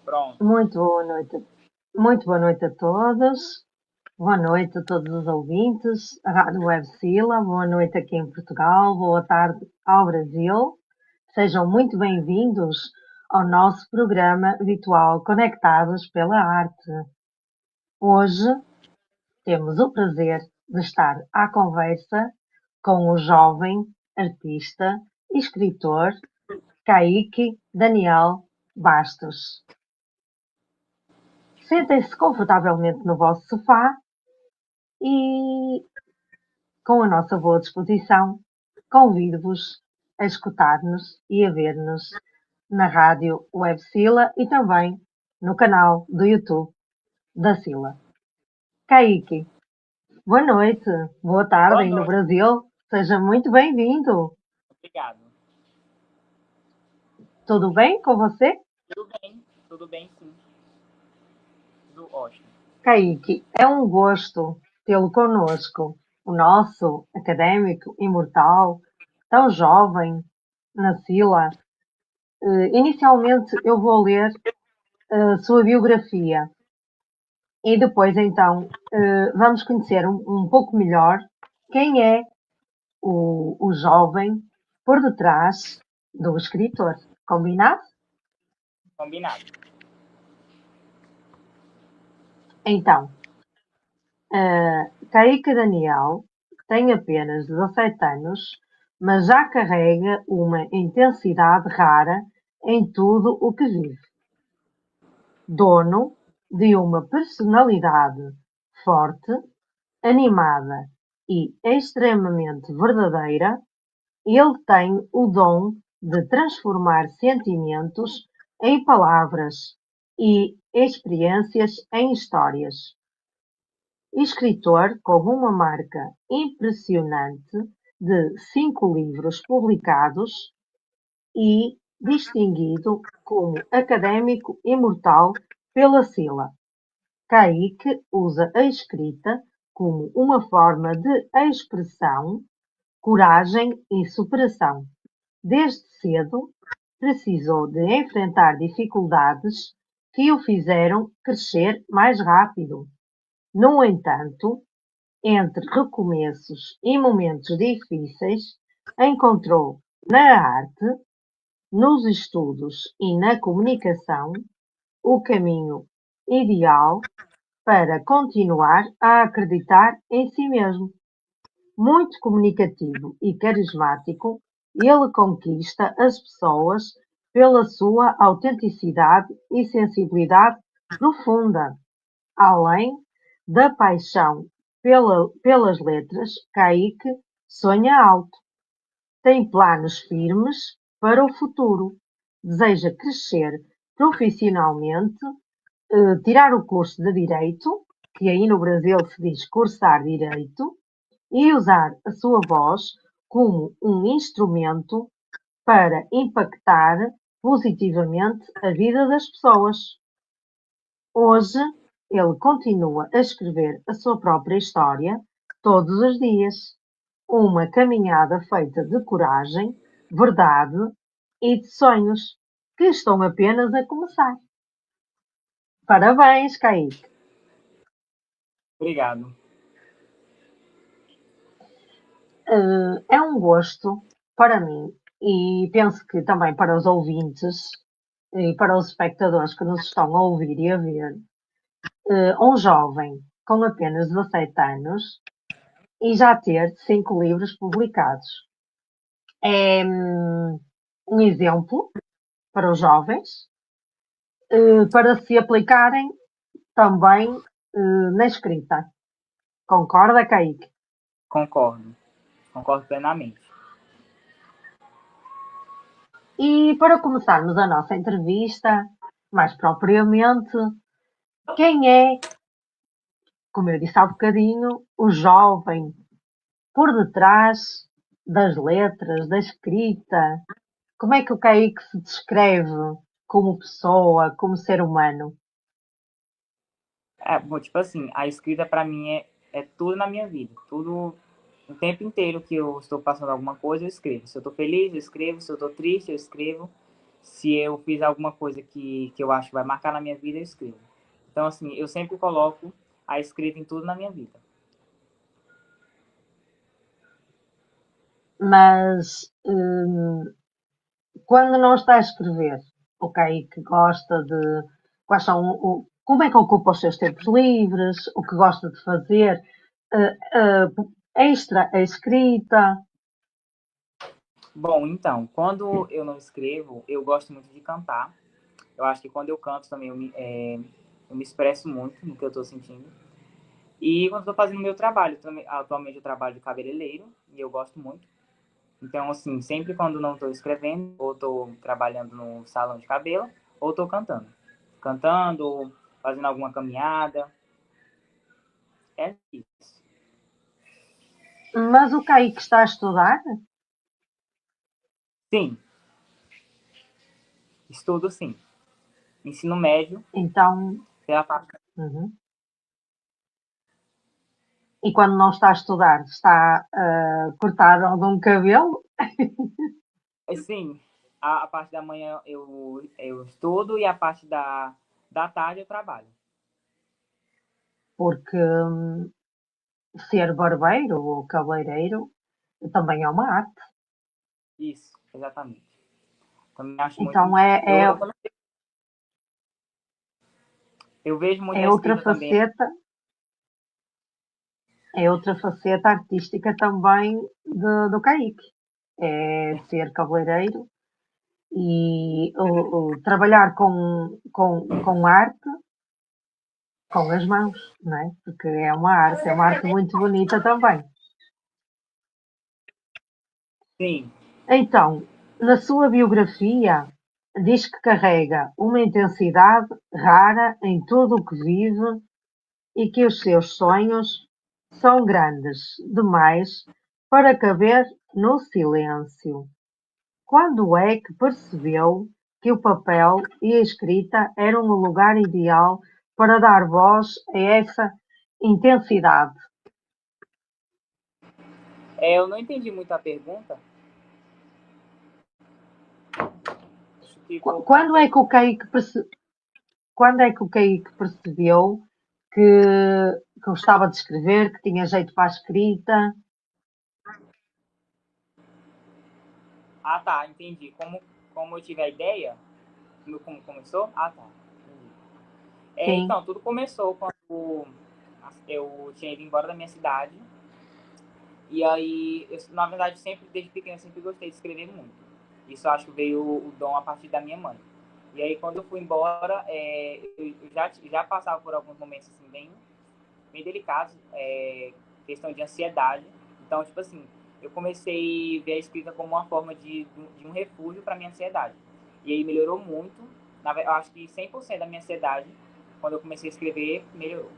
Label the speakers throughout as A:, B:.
A: Pronto.
B: Muito boa noite. Muito boa noite a todos. Boa noite a todos os ouvintes. A Rádio Web Sila. Boa noite aqui em Portugal. Boa tarde ao Brasil. Sejam muito bem-vindos ao nosso programa virtual Conectados pela Arte. Hoje temos o prazer de estar à conversa com o jovem artista e escritor Kaique Daniel Bastos. Sentem-se confortavelmente no vosso sofá e, com a nossa boa disposição, convido-vos a escutar-nos e a ver-nos na rádio Web Sila e também no canal do YouTube da Sila. Kaique, boa noite, boa tarde
A: Boa
B: aí no
A: noite.
B: Brasil. Seja muito bem-vindo.
A: Obrigado.
B: Tudo bem com você?
A: Tudo bem sim. Tudo ótimo.
B: Kaique, é um gosto tê-lo conosco, o nosso académico imortal, tão jovem, na Sila. Inicialmente eu vou ler a sua biografia e depois então vamos conhecer um pouco melhor quem é o jovem por detrás do escritor. Combinado?
A: Combinado.
B: Então, Kaique Daniel tem apenas 17 anos, mas já carrega uma intensidade rara em tudo o que vive. Dono de uma personalidade forte, animada e extremamente verdadeira, ele tem o dom de transformar sentimentos em palavras e experiências em histórias. Escritor com uma marca impressionante de 5 livros publicados e distinguido como académico imortal pela Sila, Kaique usa a escrita como uma forma de expressão, coragem e superação. Desde cedo, precisou de enfrentar dificuldades que o fizeram crescer mais rápido. No entanto, entre recomeços e momentos difíceis, encontrou na arte, nos estudos e na comunicação o caminho ideal para continuar a acreditar em si mesmo. Muito comunicativo e carismático, ele conquista as pessoas pela sua autenticidade e sensibilidade profunda. Além da paixão pelas letras, Kaique sonha alto. Tem planos firmes para o futuro. Deseja crescer profissionalmente, tirar o curso de Direito, que aí no Brasil se diz cursar Direito, e usar a sua voz como um instrumento para impactar positivamente a vida das pessoas. Hoje, ele continua a escrever a sua própria história todos os dias. Uma caminhada feita de coragem, verdade e de sonhos que estão apenas a começar. Parabéns, Kaique.
A: Obrigado.
B: É um gosto para mim e penso que também para os ouvintes e para os espectadores que nos estão a ouvir e a ver, um jovem com apenas 17 anos e já ter 5 livros publicados. É um exemplo para os jovens para se aplicarem também na escrita. Concorda, Kaique?
A: Concordo. Concordo plenamente.
B: E para começarmos a nossa entrevista, mais propriamente, quem é, como eu disse há bocadinho, o jovem por detrás das letras, da escrita? Como é que o Kaique se descreve como pessoa, como ser humano?
A: Bom, tipo assim, a escrita pra mim é tudo na minha vida. Tudo, o tempo inteiro que eu estou passando alguma coisa, eu escrevo. Se eu tô feliz, eu escrevo. Se eu tô triste, eu escrevo. Se eu fiz alguma coisa que eu acho que vai marcar na minha vida, eu escrevo. Então, assim, eu sempre coloco a escrita em tudo na minha vida.
B: Mas quando não está a escrever, ok, que gosta de quais são como é que ocupa os seus tempos livres, o que gosta de fazer, extra a escrita.
A: Bom, então, quando eu não escrevo, eu gosto muito de cantar. Eu acho que quando eu canto também eu me expresso muito no que eu estou sentindo. E quando estou fazendo meu trabalho, atualmente eu trabalho de cabeleireiro e eu gosto muito. Então, assim, sempre quando não estou escrevendo, ou estou trabalhando no salão de cabelo, ou estou cantando. Cantando, fazendo alguma caminhada. É isso.
B: Mas o Kaique está a estudar,
A: Sim, estudo sim. Ensino médio,
B: então.
A: pela parte.
B: Uhum. E quando não está a estudar, está a cortar algum cabelo,
A: Sim, a parte da manhã eu estudo e a parte da tarde eu trabalho.
B: porque ser barbeiro ou cabeleireiro também é uma arte.
A: Isso, exatamente. Também acho muito.
B: Então
A: Eu vejo muito
B: é
A: a
B: outra
A: escrita também.
B: faceta, é outra faceta artística também do Kaique. É ser cabeleireiro e trabalhar com arte com as mãos, não é? Porque é uma arte muito bonita também.
A: Sim,
B: Então, na sua biografia, diz que carrega uma intensidade rara em tudo o que vive e que os seus sonhos são grandes demais para caber no silêncio. Quando é que percebeu que o papel e a escrita eram o lugar ideal para dar voz a essa intensidade?
A: eu não entendi muito a pergunta. Acho que voltar
B: Quando
A: para.
B: é que o Kaique quando é que o Kaique percebeu que, que gostava de escrever, que tinha jeito para a escrita?
A: Ah, tá, entendi. Como eu tive a ideia, como começou? Ah, tá. Entendi.
B: Sim.
A: Então, tudo começou quando eu tinha ido embora da minha cidade. E aí, na verdade, sempre, desde pequeno, sempre gostei de escrever muito. Isso eu acho que veio o dom a partir da minha mãe. E aí, quando eu fui embora, eu já passava por alguns momentos assim, bem delicados, questão de ansiedade. Então, tipo assim, eu comecei a ver a escrita como uma forma de um refúgio para minha ansiedade. E aí melhorou muito. Eu acho que 100% da minha ansiedade, quando eu comecei a escrever, melhorou.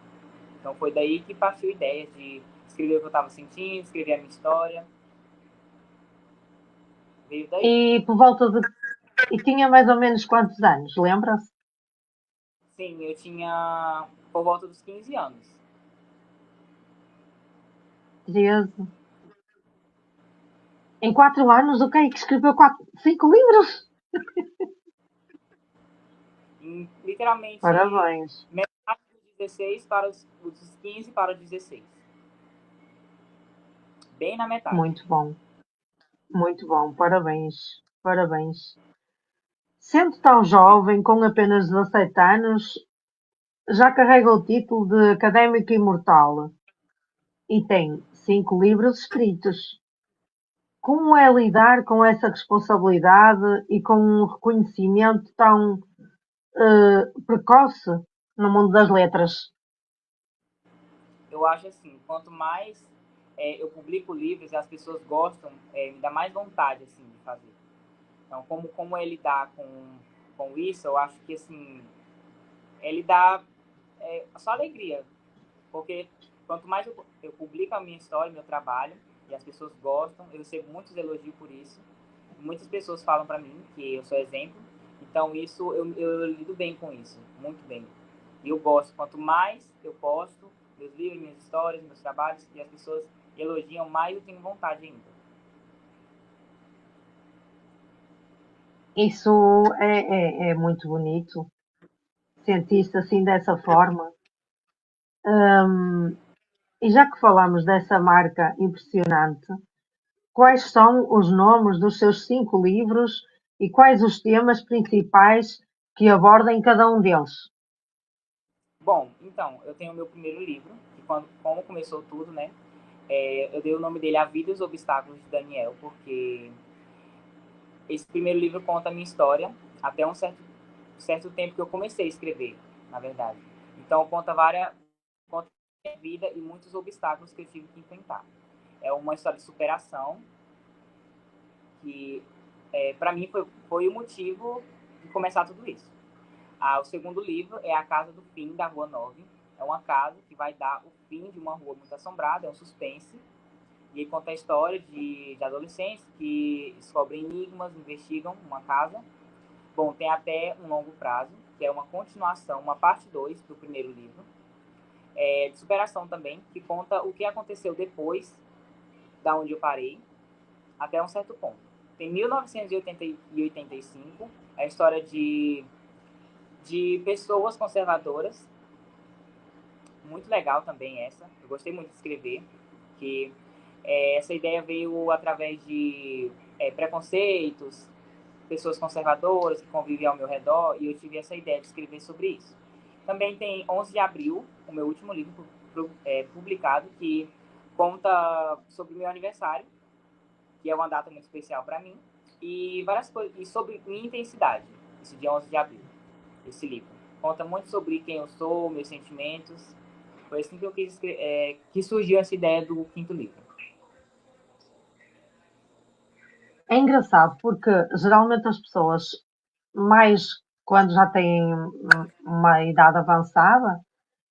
A: Então foi daí que partiu a ideia de escrever o que eu estava sentindo, escrever a minha história. Veio daí.
B: E por volta de. E tinha mais ou menos quantos anos, lembra-se?
A: Sim, eu tinha por volta dos 15 anos.
B: 13. Em 4 anos, o Kaique escreveu 5 livros?
A: Literalmente,
B: Parabéns.
A: metade dos 16 para dos 15 para os 16. Bem na metade.
B: Muito bom, parabéns, parabéns. Sendo tão jovem, com apenas 17 anos, já carrega o título de académico imortal e tem 5 livros escritos. Como é lidar com essa responsabilidade e com um reconhecimento tão precoce no mundo das letras?
A: Eu acho assim, quanto mais eu publico livros e as pessoas gostam, me dá mais vontade assim, de fazer. Então, como é lidar com isso, eu acho que assim, ele dá só alegria. Porque quanto mais eu publico a minha história, meu trabalho, e as pessoas gostam, eu recebo muitos elogios por isso. Muitas pessoas falam para mim que eu sou exemplo. Então, isso eu lido bem com isso, muito bem. E eu gosto. Quanto mais eu posto meus livros, minhas histórias, meus trabalhos, e as pessoas elogiam, mais eu tenho vontade ainda.
B: Isso é muito bonito, sentir-se assim dessa forma. Hum, e já que falamos dessa marca impressionante, quais são os nomes dos seus 5 livros e quais os temas principais que aborda em cada um deles?
A: Bom, então, eu tenho o meu primeiro livro, que como começou tudo, né? Eu dei o nome dele A Vida e os Obstáculos de Daniel, porque esse primeiro livro conta a minha história até certo tempo que eu comecei a escrever, na verdade. Então, conta a minha vida e muitos obstáculos que eu tive que enfrentar. É uma história de superação que, para mim, foi o motivo de começar tudo isso. O segundo livro é A Casa do Fim, da Rua 9. É uma casa que vai dar o fim de uma rua muito assombrada, é um suspense. E ele conta a história de adolescentes que descobrem enigmas, investigam uma casa. Bom, tem até um longo prazo, que é uma continuação, uma parte 2 do primeiro livro. De superação também, que conta o que aconteceu depois da onde eu parei, até um certo ponto. Tem 1985, é a história de pessoas conservadoras, muito legal também essa, eu gostei muito de escrever, que essa ideia veio através de preconceitos, pessoas conservadoras que convivem ao meu redor, e eu tive essa ideia de escrever sobre isso. Também tem 11 de abril, o meu último livro publicado, que conta sobre o meu aniversário, que é uma data muito especial para mim, e várias coisas, e sobre minha intensidade, esse dia 11 de abril, esse livro. Conta muito sobre quem eu sou, meus sentimentos. Foi assim que eu que surgiu essa ideia do quinto livro.
B: É engraçado porque geralmente as pessoas, mais quando já têm uma idade avançada,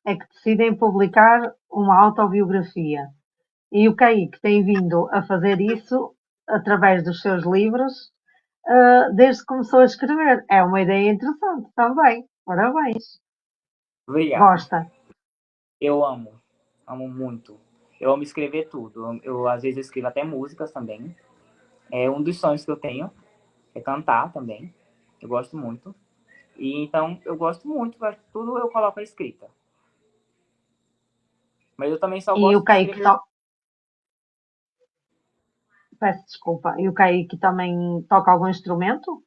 B: é que decidem publicar uma autobiografia. E o Kaique tem vindo a fazer isso através dos seus livros, desde que começou a escrever. É uma ideia interessante também. Parabéns.
A: Obrigado.
B: Gosta.
A: Eu amo muito. Eu amo escrever tudo. Às vezes eu escrevo até músicas também. É um dos sonhos que eu tenho é cantar também. Eu gosto muito. E então eu gosto muito, tudo eu coloco a escrita. Mas eu também só
B: E o
A: gosto de
B: Kaique,
A: escrever.
B: peço desculpa, e o Kaique também toca algum instrumento?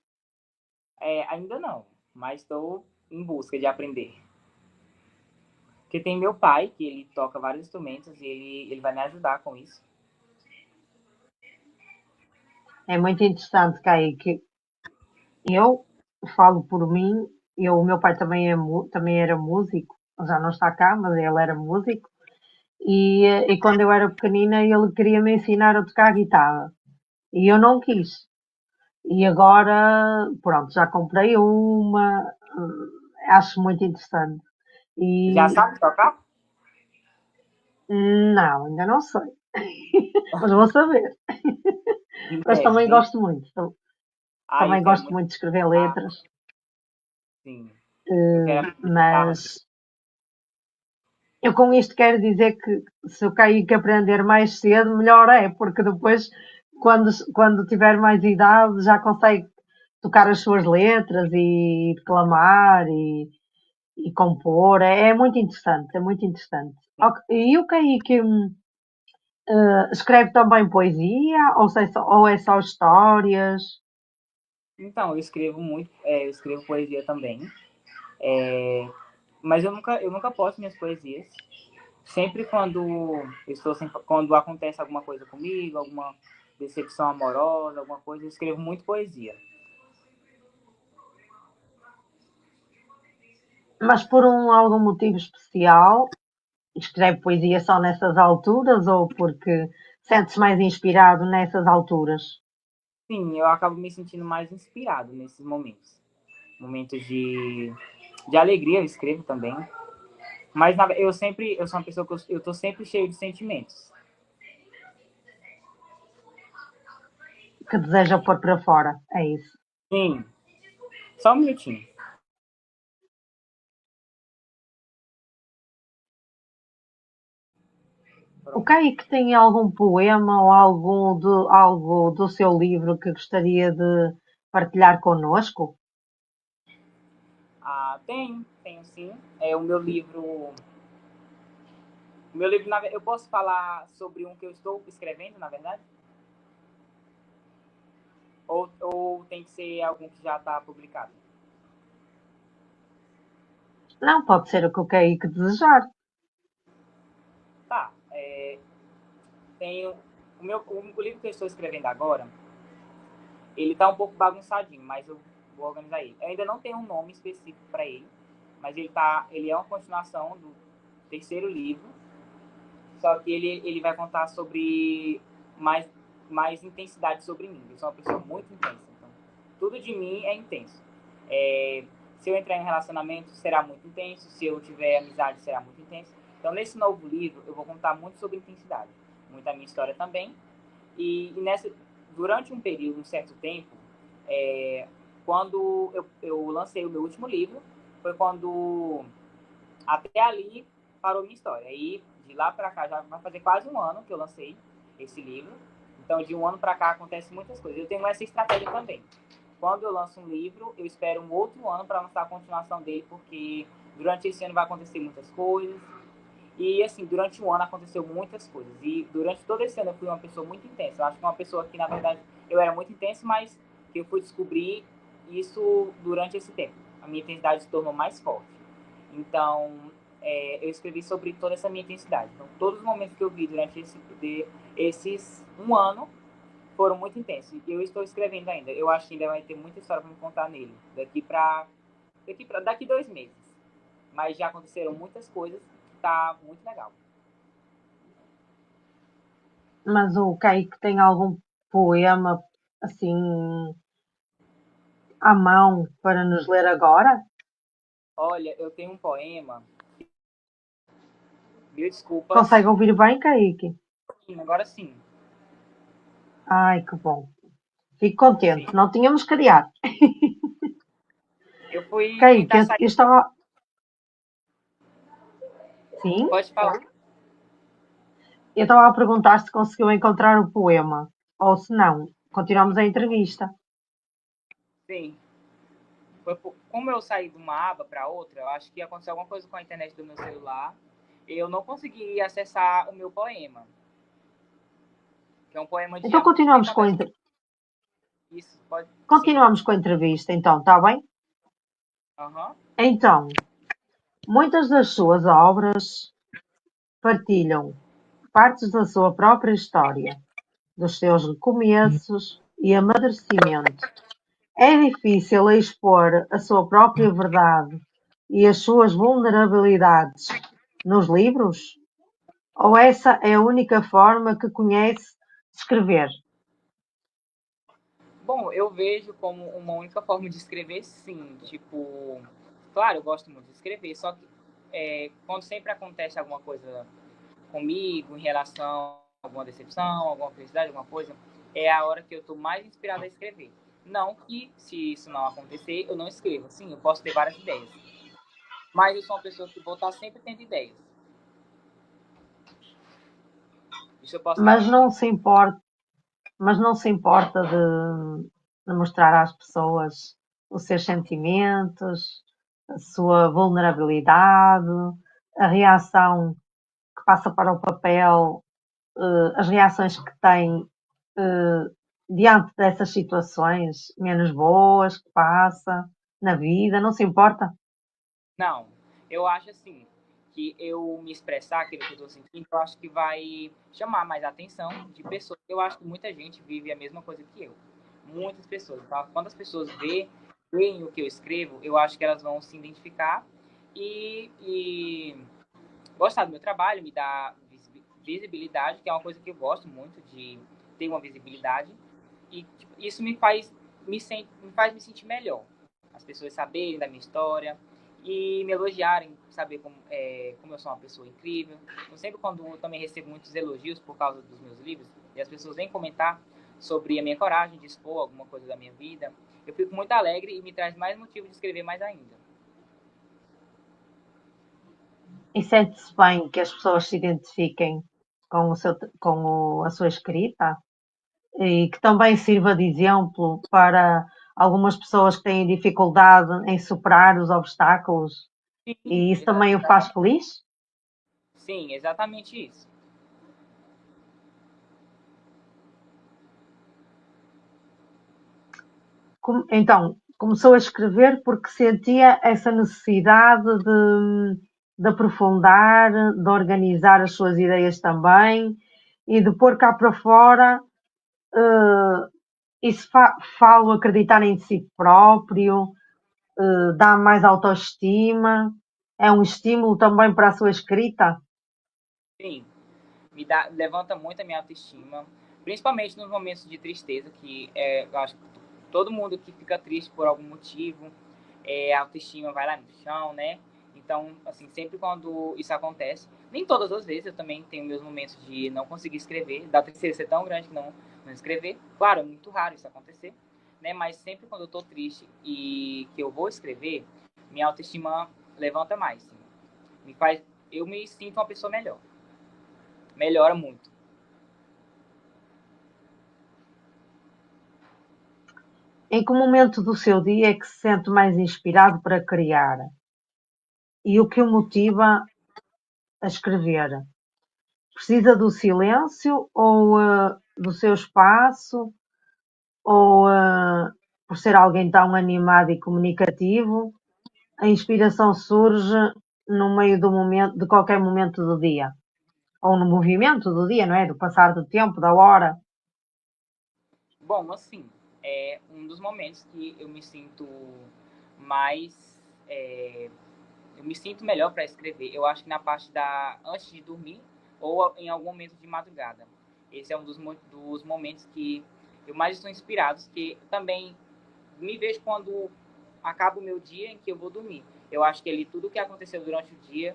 A: Ainda não, mas estou em busca de aprender. Porque tem meu pai, que ele toca vários instrumentos e ele vai me ajudar com isso.
B: É muito interessante, Kaique. Eu falo por mim, o meu pai também era músico, já não está cá, mas ele era músico. E quando eu era pequenina, ele queria me ensinar a tocar guitarra. E eu não quis. E agora, pronto, já comprei uma, acho muito interessante.
A: Já
B: E
A: sabe tocar?
B: não, ainda não sei, mas vou saber.
A: Em
B: Mas
A: breve,
B: também
A: bem.
B: gosto muito.
A: Eu
B: Também
A: quero
B: gosto
A: muito
B: muito de escrever
A: tocar,
B: letras,
A: sim. Eu quero aprender guitarra
B: mas eu com isto quero dizer que se eu cair que aprender mais cedo, melhor é, porque depois, quando tiver mais idade, já consegue tocar as suas letras e declamar e compor. É muito interessante, é muito interessante. Ok, e o que escreve também poesia, ou é só histórias?
A: Então, eu escrevo muito, eu escrevo poesia também. Mas eu nunca posto minhas poesias. Sempre quando acontece alguma coisa comigo, alguma decepção amorosa, alguma coisa, eu escrevo muito poesia.
B: Mas por algum motivo especial, escreve poesia só nessas alturas ou porque sentes mais inspirado nessas alturas?
A: Sim, eu acabo me sentindo mais inspirado nesses momentos. Momentos de alegria eu escrevo também. Mas eu sou uma pessoa que eu tô sempre cheio de sentimentos.
B: Que deseja pôr para fora, é isso.
A: Sim, só um minutinho.
B: O
A: Pronto.
B: Kaique tem algum poema ou algo do seu livro que gostaria partilhar connosco?
A: Ah, tenho sim. É o meu livro, eu posso falar sobre um que eu estou escrevendo, na verdade? Ou tem que ser algum que já está publicado?
B: Não, pode ser o que eu quero que desejar.
A: Tá. Tenho o livro que eu estou escrevendo agora, ele tá um pouco bagunçadinho, mas eu vou organizar ele. Eu ainda não tenho um nome específico para ele, mas ele é uma continuação do terceiro livro, só que ele vai contar sobre mais, mais intensidade sobre mim. Eu sou uma pessoa muito intensa, então tudo de mim é intenso. É, se eu entrar em um relacionamento, será muito intenso. Se eu tiver amizade, será muito intenso. Então, nesse novo livro, eu vou contar muito sobre intensidade. Muita minha história também. Durante um período, um certo tempo, é, quando eu lancei o meu último livro, foi quando até ali parou minha história. Aí, de lá para cá, já vai fazer quase um ano que eu lancei esse livro. Então, de um ano para cá, acontecem muitas coisas. Eu tenho essa estratégia também. Quando eu lanço um livro, eu espero um outro ano para lançar a continuação dele, porque durante esse ano vai acontecer muitas coisas. E, assim, durante um ano aconteceu muitas coisas. E durante todo esse ano eu fui uma pessoa muito intensa. Eu acho que uma pessoa que, na verdade, eu era muito intenso, mas que eu fui descobrir isso durante esse tempo. A minha intensidade se tornou mais forte. Então, eu escrevi sobre toda essa minha intensidade. Então, todos os momentos que eu vi durante esses um ano foram muito intensos. E eu estou escrevendo ainda. Eu acho que ainda vai ter muita história para me contar nele. Daqui 2 meses. Mas já aconteceram muitas coisas que tá muito legal.
B: Mas o Kaique tem algum poema assim à mão para nos ler agora?
A: Olha, eu tenho um poema. Mil desculpas.
B: Consegue ouvir bem, Kaique?
A: Sim, agora sim.
B: Ai, que bom. Fico contente.
A: Sim.
B: Não tínhamos criado.
A: Eu fui
B: Kaique,
A: tentar sair.
B: eu estava. Sim?
A: Pode falar.
B: Eu estava a perguntar se conseguiu encontrar o poema. Ou se não, continuamos a entrevista.
A: Sim. Como eu saí de uma aba para outra, eu acho que aconteceu alguma coisa com a internet do meu celular. E eu não consegui acessar o meu poema. Que é um poema de
B: Então
A: há muito tempo atrás. Isso pode. Sim.
B: continuamos com a entrevista, então, está bem?
A: Aham.
B: Então, muitas das suas obras partilham partes da sua própria história, dos seus recomeços e amadurecimento. É difícil expor a sua própria verdade e as suas vulnerabilidades nos livros? Ou essa é a única forma que conhece de escrever?
A: Bom, eu vejo como uma única forma de escrever, sim. Tipo, claro, eu gosto muito de escrever, só que quando sempre acontece alguma coisa comigo em relação a alguma decepção, alguma felicidade, alguma coisa, é a hora que eu estou mais inspirado a escrever. Não que, se isso não acontecer, eu não escreva. Sim, eu posso ter várias ideias. Mas eu sou uma pessoa que vou estar sempre tendo ideias. Isso eu posso
B: Mas
A: garantir.
B: não se importa, mas não se importa de mostrar às pessoas os seus sentimentos, a sua vulnerabilidade, a reação que passa para o papel, as reações que tem eh, diante dessas situações menos boas que passa na vida, não se importa?
A: Não, eu acho assim, que eu me expressar aquilo que eu estou sentindo, eu acho que vai chamar mais a atenção de pessoas. Eu acho que muita gente vive a mesma coisa que eu. Muitas pessoas. Tá? Quando as pessoas veem o que eu escrevo, eu acho que elas vão se identificar e gostar do meu trabalho, me dar visibilidade, que é uma coisa que eu gosto muito de ter uma visibilidade. E tipo, isso me faz me sentir melhor. As pessoas saberem da minha história e me elogiarem, saber como eu sou uma pessoa incrível. Eu sempre, quando eu também recebo muitos elogios por causa dos meus livros, e as pessoas vêm comentar sobre a minha coragem de expor alguma coisa da minha vida, eu fico muito alegre e me traz mais motivo de escrever mais ainda.
B: E sente-se bem que as pessoas se identifiquem com a sua escrita e que também sirva de exemplo para algumas pessoas que têm dificuldade em superar os obstáculos
A: Sim,
B: e isso também o faz feliz?
A: sim, exatamente isso.
B: Então, começou a escrever porque sentia essa necessidade de aprofundar, de organizar as suas ideias também e de pôr cá para fora. Isso falo acreditar em si próprio, dá mais autoestima, é um estímulo também para a sua escrita.
A: Sim, levanta muito a minha autoestima, principalmente nos momentos de tristeza, que eu acho que todo mundo que fica triste por algum motivo, a autoestima vai lá no chão, né? Então, assim, sempre quando isso acontece, nem todas as vezes, eu também tenho meus momentos de não conseguir escrever, da tristeza ser tão grande que não escrever. Claro, é muito raro isso acontecer, né? Mas sempre quando eu tô triste e que eu vou escrever, minha autoestima levanta mais. Assim. Eu me sinto uma pessoa melhor. Melhora muito.
B: Em que momento do seu dia é que se sente mais inspirado para criar? E o que o motiva a escrever? Precisa do silêncio ou do seu espaço? Ou por ser alguém tão animado e comunicativo, a inspiração surge no meio do momento, de qualquer momento do dia? Ou no movimento do dia, não é? Do passar do tempo, da hora.
A: Bom, assim, é um dos momentos que eu me sinto mais. Eu me sinto melhor para escrever. Eu acho que na parte da. Antes de dormir ou em algum momento de madrugada. Esse é um dos momentos que eu mais estou inspirado, que também me vejo quando acaba o meu dia em que eu vou dormir. Eu acho que ali tudo que aconteceu durante o dia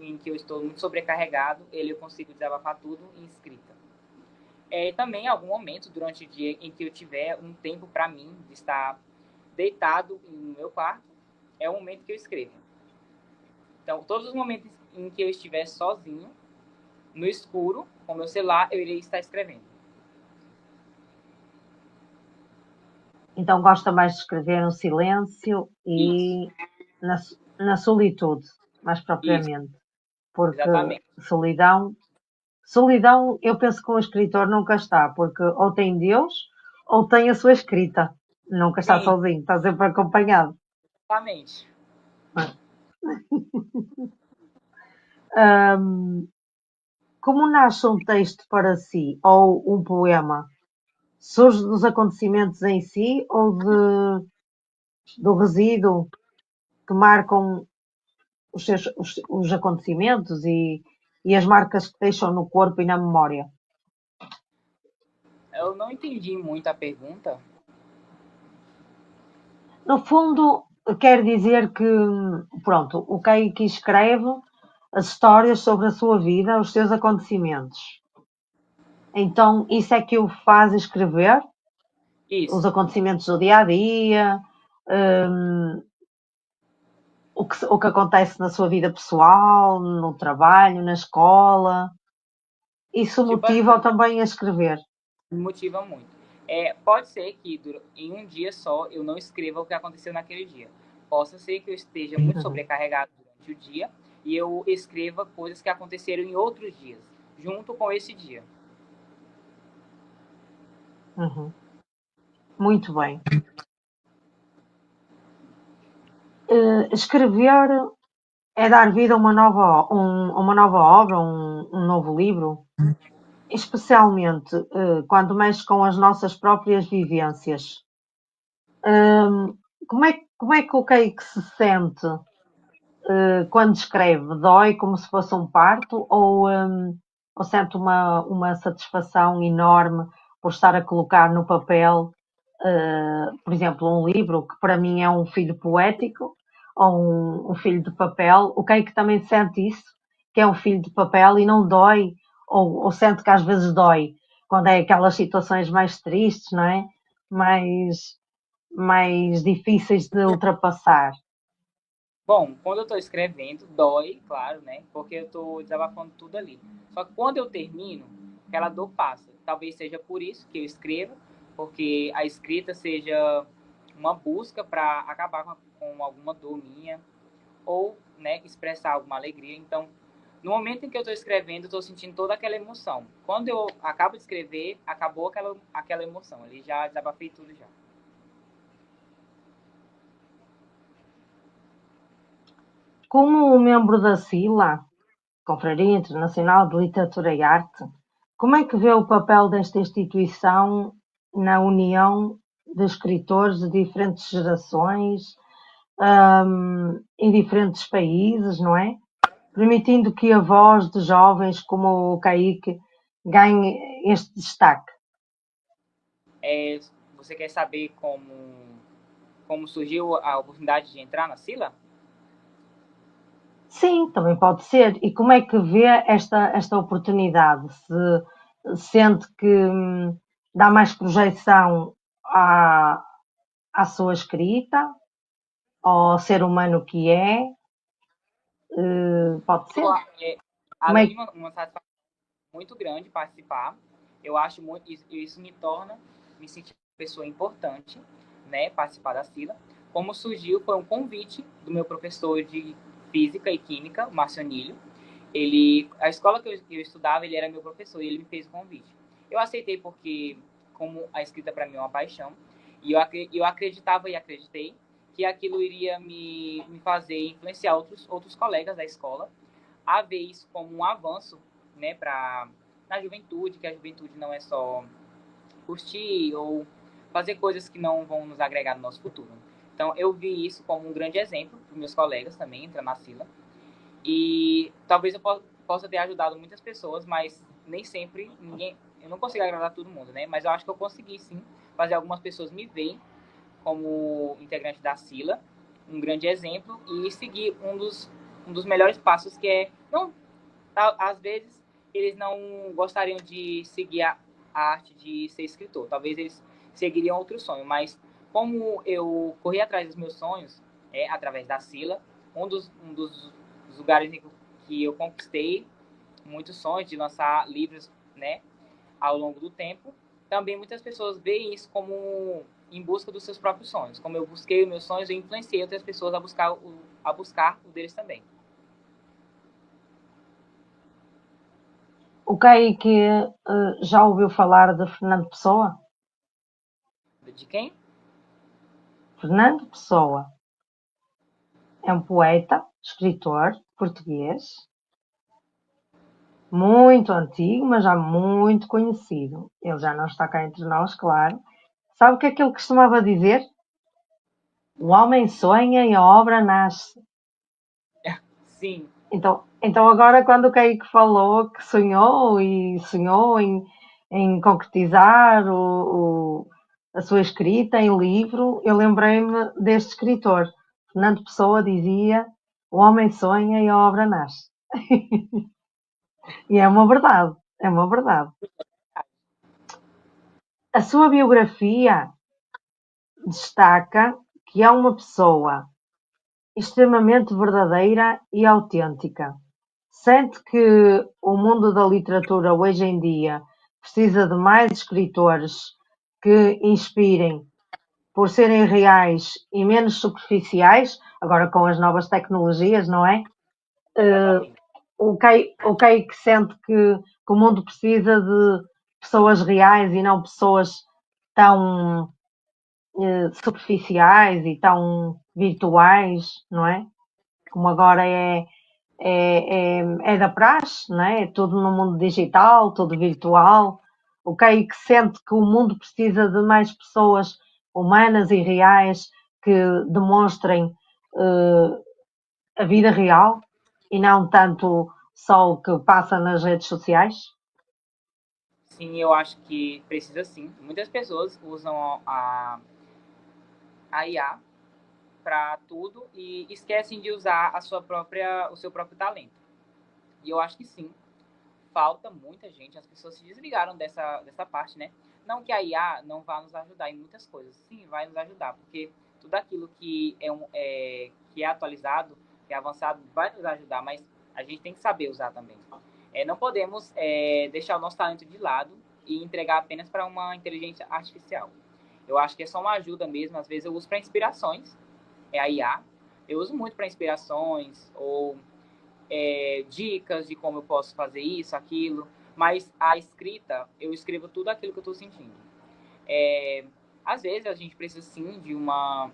A: em que eu estou muito sobrecarregado, eu consigo desabafar tudo em escrita. Também algum momento durante o dia em que eu tiver um tempo para mim de estar deitado no meu quarto, é o momento que eu escrevo. Então, todos os momentos em que eu estiver sozinho, no escuro, com meu celular, eu irei estar escrevendo.
B: Então gosta mais de escrever no silêncio
A: Isso,
B: e na, na solitude, mais
A: isso,
B: propriamente. Porque
A: exatamente.
B: solidão, eu penso que o escritor nunca está, porque ou tem Deus ou tem a sua escrita. Nunca está
A: Sim,
B: sozinho, está sempre acompanhado.
A: exatamente.
B: Como nasce um texto para si ou um poema? Surge dos acontecimentos em si ou do resíduo que marcam os acontecimentos e as marcas que deixam no corpo e na memória?
A: Eu não entendi muito a pergunta.
B: No fundo, quer dizer que, pronto, o que escreve as histórias sobre a sua vida, os seus acontecimentos. Então, isso é que o faz escrever, os
A: Isso.
B: acontecimentos do dia a dia, hum, o que acontece na sua vida pessoal, no trabalho, na escola. Isso
A: Tipo
B: motiva-o
A: assim,
B: também a escrever.
A: me motiva muito. Pode ser que em um dia só eu não escreva o que aconteceu naquele dia. Possa ser que eu esteja muito
B: Uhum,
A: sobrecarregado durante o dia e eu escreva coisas que aconteceram em outros dias, junto com esse dia.
B: uhum. Muito bem. Escrever é dar vida a uma nova obra, um novo livro, especialmente quando mexe com as nossas próprias vivências. Como é que o Cake se sente quando escreve? Dói como se fosse um parto ou sente uma satisfação enorme por estar a colocar no papel, por exemplo, um livro que para mim é um filho poético ou um filho de papel? O Cake também sente isso, que é um filho de papel e não dói, ou sente que às vezes dói, quando é aquelas situações mais tristes, não é? Mais, mais difíceis de ultrapassar.
A: Bom, quando eu estou escrevendo, dói, claro, né? Porque eu estou desabafando tudo ali. Só que quando eu termino, aquela dor passa. Talvez seja por isso que eu escrevo, porque a escrita seja uma busca para acabar com alguma dor minha ou, né, expressar alguma alegria. Então, no momento em que eu estou escrevendo, eu estou sentindo toda aquela emoção. Quando eu acabo de escrever, acabou aquela emoção. Ali já desabafei tudo já.
B: Como membro da SILA, Confraria Internacional de Literatura e Arte, como é que vê o papel desta instituição na união de escritores de diferentes gerações, em diferentes países, não é? Permitindo que a voz de jovens como o Kaique ganhe este destaque.
A: Você quer saber como surgiu a oportunidade de entrar na SILA?
B: Sim, também pode ser. E como é que vê esta oportunidade? Se sente que dá mais projeção à sua escrita, ao ser humano que é? Pode ser.
A: É,
B: Como é
A: além de
B: que...
A: uma satisfação muito grande participar, eu acho muito isso me torna me sentir uma pessoa importante, né, participar da SILA. Como surgiu foi um convite do meu professor de física e química, Márcio Anílio. A escola que eu estudava, ele era meu professor e ele me fez o convite. Eu aceitei porque, como a escrita para mim é uma paixão, e eu acreditava e acreditei que aquilo iria me fazer influenciar outros colegas da escola a ver isso como um avanço, né, na juventude, que a juventude não é só curtir ou fazer coisas que não vão nos agregar no nosso futuro. Então, eu vi isso como um grande exemplo para os meus colegas também, entrar na SILA. E talvez eu possa ter ajudado muitas pessoas, mas nem sempre eu não consigo agradar todo mundo, né? Mas eu acho que eu consegui sim fazer algumas pessoas me verem como integrante da SILA, um grande exemplo, e seguir um dos melhores passos que é não, às vezes eles não gostariam de seguir a arte de ser escritor, talvez eles seguiriam outro sonho, mas como eu corri atrás dos meus sonhos, através da SILA, um dos lugares que eu conquistei muitos sonhos de lançar livros, né, ao longo do tempo. Também muitas pessoas veem isso como em busca dos seus próprios sonhos. Como eu busquei os meus sonhos, eu influenciei outras pessoas a buscar o deles também.
B: O Kaique já ouviu falar de Fernando Pessoa?
A: De quem?
B: Fernando Pessoa é um poeta, escritor português, muito antigo, mas já muito conhecido. Ele já não está cá entre nós, claro. Sabe o que é que ele costumava dizer? O homem sonha e a obra nasce.
A: Sim.
B: Então agora quando o Kaique falou que sonhou e sonhou em concretizar a sua escrita em livro, eu lembrei-me deste escritor. Fernando Pessoa dizia: o homem sonha e a obra nasce. E é uma verdade, é uma verdade. A sua biografia destaca que é uma pessoa extremamente verdadeira e autêntica. Sente que o mundo da literatura hoje em dia precisa de mais escritores que inspirem por serem reais e menos superficiais, agora com as novas tecnologias, não é?
A: Exatamente.
B: O que sente que o mundo precisa de pessoas reais e não pessoas tão superficiais e tão virtuais, não é? Como agora é da praxe, não é? É tudo no mundo digital, tudo virtual. O que sente que o mundo precisa de mais pessoas humanas e reais que demonstrem a vida real e não tanto só o que passa nas redes sociais?
A: Sim, eu acho que precisa sim. Muitas pessoas usam a IA para tudo e esquecem de usar o seu próprio talento. E eu acho que sim, falta muita gente, as pessoas se desligaram dessa parte, né? Não que a IA não vá nos ajudar em muitas coisas, sim, vai nos ajudar, porque tudo aquilo que é atualizado, que é avançado, vai nos ajudar, mas a gente tem que saber usar também. Não podemos deixar o nosso talento de lado e entregar apenas para uma inteligência artificial. Eu acho que é só uma ajuda mesmo. Às vezes eu uso para inspirações, a IA. Eu uso muito para inspirações ou dicas de como eu posso fazer isso, aquilo. Mas a escrita, eu escrevo tudo aquilo que eu estou sentindo. Às vezes a gente precisa sim de uma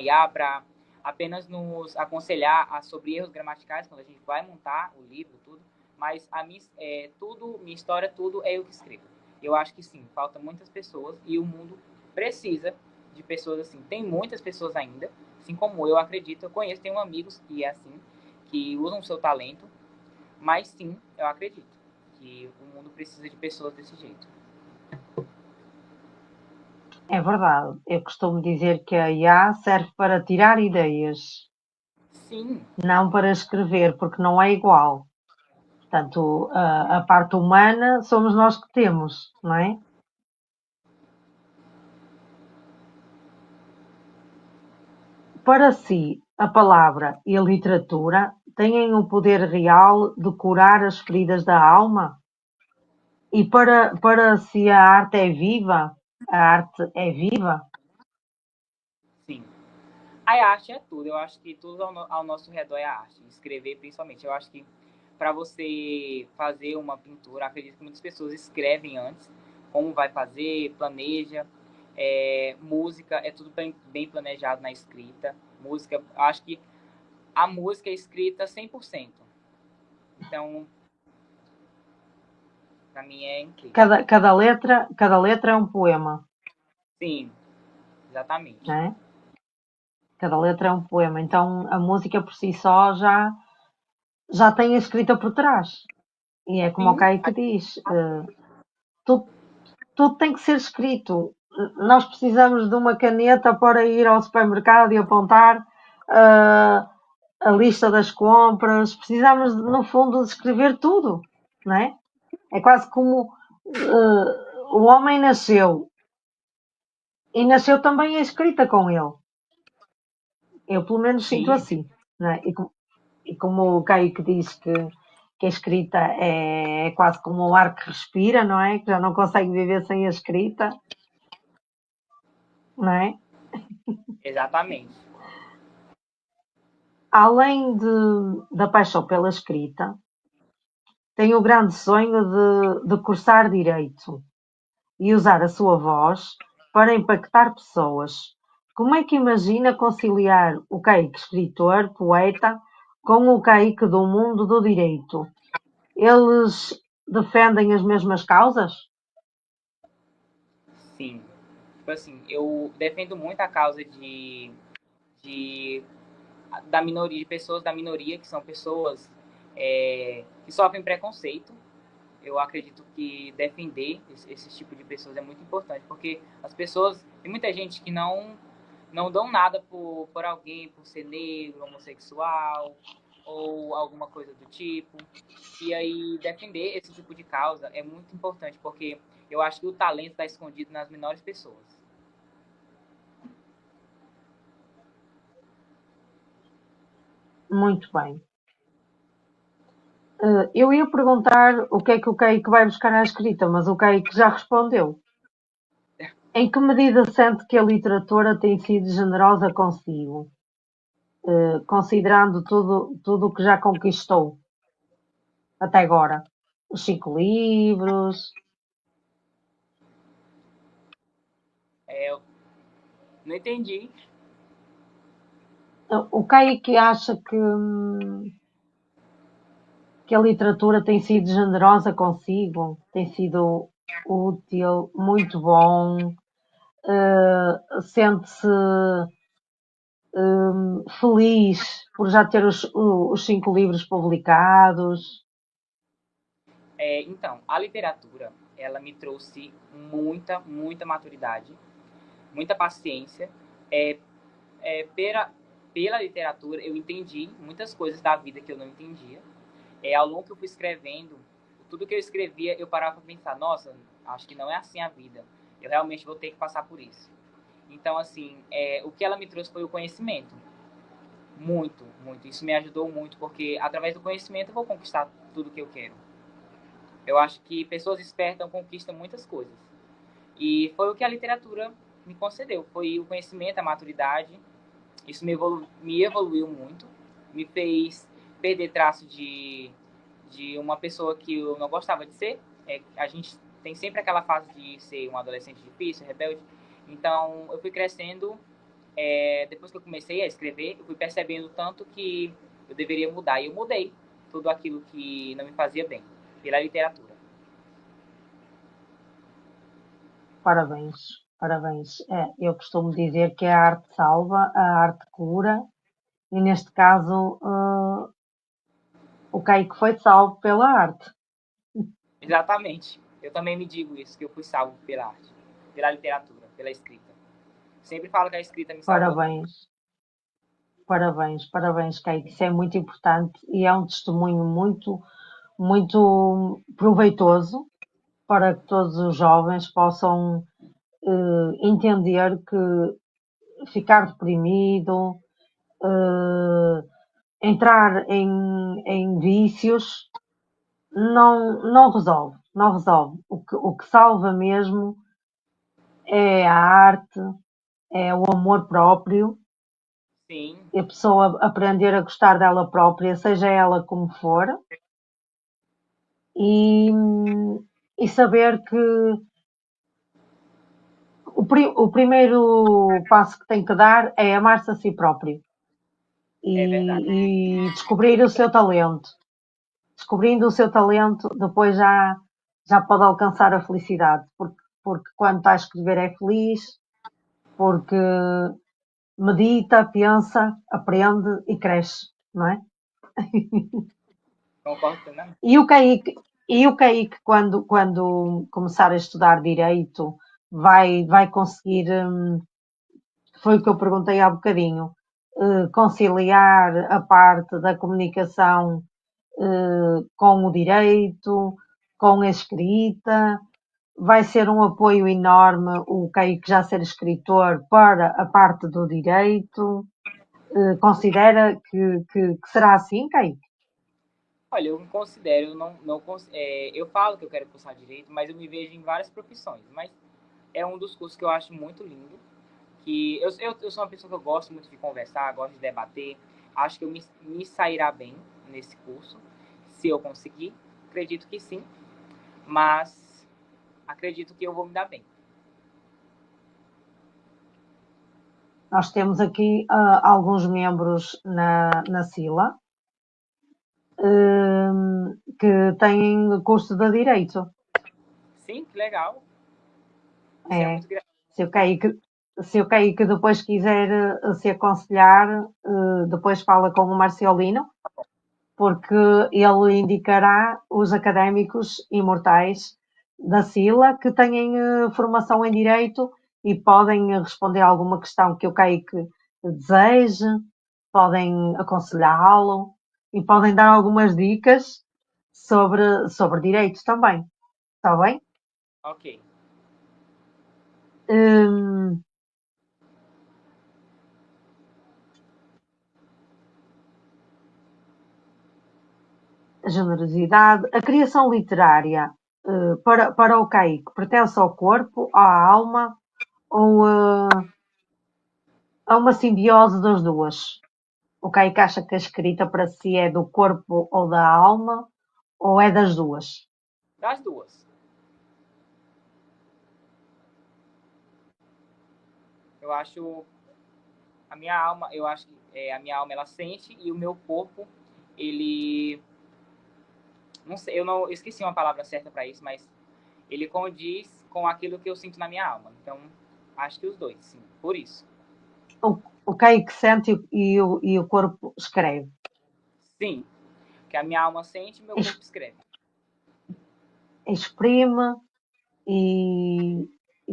A: IA para apenas nos aconselhar sobre erros gramaticais quando a gente vai montar o livro, tudo. Mas minha história, tudo é eu que escrevo. Eu acho que sim, falta muitas pessoas e o mundo precisa de pessoas assim. Tem muitas pessoas ainda, assim como eu acredito, eu conheço, tenho amigos que é assim, que usam o seu talento, mas sim, eu acredito que o mundo precisa de pessoas desse jeito.
B: É verdade. Eu costumo dizer que a IA serve para tirar ideias,
A: Sim.
B: não para escrever, porque não é igual. Portanto, a parte humana somos nós que temos, não é? Para si, a palavra e a literatura têm o poder real de curar as feridas da alma? E para si a arte é viva? A arte é viva?
A: Sim. A arte é tudo. Eu acho que tudo ao nosso redor é arte. Escrever, principalmente. Eu acho que para você fazer uma pintura, acredito que muitas pessoas escrevem antes como vai fazer, planeja. Música, é tudo bem planejado na escrita. Música, acho que a música é escrita 100%. Então, para mim é incrível.
B: Cada letra é um poema,
A: Sim, exatamente.
B: não é? Cada letra é um poema. Então a música por si só já tem a escrita por trás. E é como o
A: Sim,
B: Kaique diz, tudo, tudo tem que ser escrito. Nós precisamos de uma caneta para ir ao supermercado e apontar a lista das compras. Precisamos, no fundo, de escrever tudo, não é? É quase como o homem nasceu e nasceu também a escrita com ele. Eu, pelo menos, sinto
A: sim,
B: assim, não é? E como o Kaique diz que a escrita é quase como o ar que respira, não é? Que já não consegue viver sem a escrita, não é?
A: exatamente.
B: Além da paixão pela escrita, tenho o grande sonho de cursar direito e usar a sua voz para impactar pessoas. Como é que imagina conciliar o Kaique escritor, poeta, com o Kaique do mundo do direito? Eles defendem as mesmas causas?
A: Sim. Tipo assim, eu defendo muito a causa de da minoria, de pessoas da minoria, que são pessoas que sofrem preconceito. Eu acredito que defender esse tipo de pessoas é muito importante, porque as pessoas, tem muita gente que não dão nada por alguém, por ser negro, homossexual ou alguma coisa do tipo. E aí defender esse tipo de causa é muito importante, porque eu acho que o talento está escondido nas menores pessoas.
B: Muito bem. Eu ia perguntar o que é que o Kaique vai buscar na escrita, mas o Kaique já respondeu. Em que medida sente que a literatura tem sido generosa consigo, considerando tudo o que já conquistou até agora? Os 5 livros.
A: Eu não entendi.
B: O Kaique acha que a literatura tem sido generosa consigo, tem sido útil, muito bom, sente-se feliz por já ter os 5 livros publicados.
A: Então, a literatura, ela me trouxe muita maturidade, muita paciência. É, pela literatura, eu entendi muitas coisas da vida que eu não entendia. Ao longo que eu fui escrevendo, tudo que eu escrevia, eu parava para pensar, nossa, acho que não é assim a vida. Eu realmente vou ter que passar por isso. Então, assim, o que ela me trouxe foi o conhecimento. Muito, muito. Isso me ajudou muito, porque através do conhecimento eu vou conquistar tudo que eu quero. Eu acho que pessoas espertas conquistam muitas coisas. E foi o que a literatura me concedeu. Foi o conhecimento, a maturidade. Isso me evoluiu muito. Me fez perder traço de uma pessoa que eu não gostava de ser. A gente tem sempre aquela fase de ser um adolescente difícil, rebelde. Então, eu fui crescendo. Depois que eu comecei a escrever, eu fui percebendo tanto que eu deveria mudar. E eu mudei tudo aquilo que não me fazia bem, pela literatura.
B: Parabéns, parabéns. Eu costumo dizer que a arte salva, a arte cura, e neste caso, o Caique foi salvo pela arte.
A: Exatamente. Eu também me digo isso, que eu fui salvo pela arte, pela literatura, pela escrita. Sempre falo que a escrita me salvou muito.
B: Parabéns, parabéns, parabéns, Kate. Isso é muito importante e é um testemunho muito, muito proveitoso para que todos os jovens possam entender que ficar deprimido, entrar em vícios, não resolve, não resolve. O que salva mesmo é a arte, é o amor próprio,
A: Sim,
B: a pessoa aprender a gostar dela própria, seja ela como for, e, e saber que o primeiro passo que tem que dar é amar-se a si próprio
A: é verdade.
B: e descobrir o seu talento. Descobrindo o seu talento, depois já pode alcançar a felicidade, porque quando está a escrever é feliz, porque medita, pensa, aprende e cresce, não é?
A: Concordo plenamente.
B: E o Kaique quando começar a estudar Direito, vai conseguir, foi o que eu perguntei há bocadinho, conciliar a parte da comunicação com o direito, com a escrita. Vai ser um apoio enorme o Kaique já ser escritor para a parte do direito. Considera que será assim, Kaique?
A: Olha, eu me considero, eu falo que eu quero cursar direito, mas eu me vejo em várias profissões. Mas é um dos cursos que eu acho muito lindo. Que eu sou uma pessoa que eu gosto muito de conversar, gosto de debater. Acho que eu me sairá bem nesse curso, se eu conseguir. Acredito que sim, mas acredito que eu vou me dar bem.
B: Nós temos aqui alguns membros na SILA que têm curso de Direito.
A: Sim, que legal. Isso é
B: É,
A: muito grande.
B: se o Kaique, se o Kaique depois quiser se aconselhar, depois fala com o Marcialino, porque ele indicará os académicos imortais da SILA que têm formação em Direito e podem responder a alguma questão que o Kaique deseje, podem aconselhá-lo e podem dar algumas dicas sobre direito também. Está bem?
A: Ok.
B: Hum, a generosidade, a criação literária para o Kaique pertence ao corpo, à alma ou a uma simbiose das duas? O Kaique acha que a escrita para si é do corpo ou da alma ou é das duas?
A: Das duas. Eu acho a minha alma, eu acho que a minha alma ela sente e o meu corpo ele não sei, eu esqueci uma palavra certa para isso, mas ele condiz com aquilo que eu sinto na minha alma. Então, acho que os dois, sim. Por isso.
B: O Kaique sente e o corpo escreve.
A: Sim, que a minha alma sente e meu corpo escreve.
B: Exprime e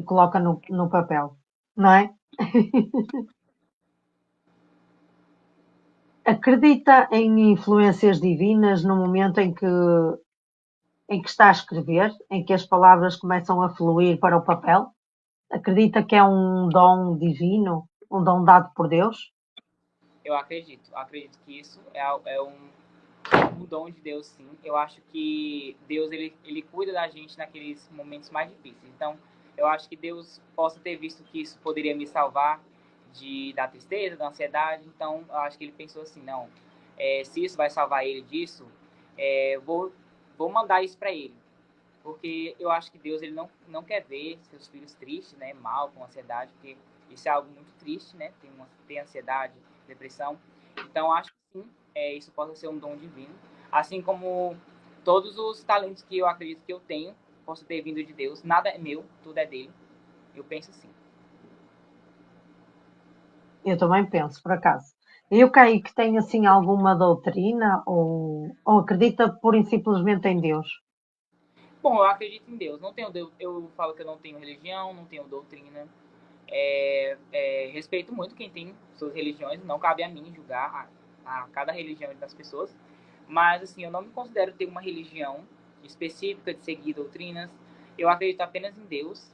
B: coloca no papel, não é? Acredita em influências divinas no momento em que está a escrever, em que as palavras começam a fluir para o papel? Acredita que é um dom divino, um dom dado por Deus?
A: Eu acredito que isso é um dom de Deus, sim. Eu acho que Deus ele cuida da gente naqueles momentos mais difíceis. Então, eu acho que Deus possa ter visto que isso poderia me salvar da tristeza, da ansiedade. Então, eu acho que ele pensou assim, não, se isso vai salvar ele disso, vou mandar isso para ele. Porque eu acho que Deus ele não quer ver seus filhos tristes, né, mal, com ansiedade, porque isso é algo muito triste, né, tem ansiedade, depressão. Então, acho que sim, isso possa ser um dom divino. Assim como todos os talentos que eu acredito que eu tenho, posso ter vindo de Deus. Nada é meu, tudo é dele. Eu penso assim.
B: Eu também penso, por acaso. E o Kaique tem assim alguma doutrina ou acredita pura e simplesmente em Deus?
A: Bom, eu acredito em Deus. Não tenho, eu falo que eu não tenho religião, não tenho doutrina. Respeito muito quem tem suas religiões. Não cabe a mim julgar a cada religião das pessoas. Mas, assim, eu não me considero ter uma religião específica de seguir doutrinas. Eu acredito apenas em Deus.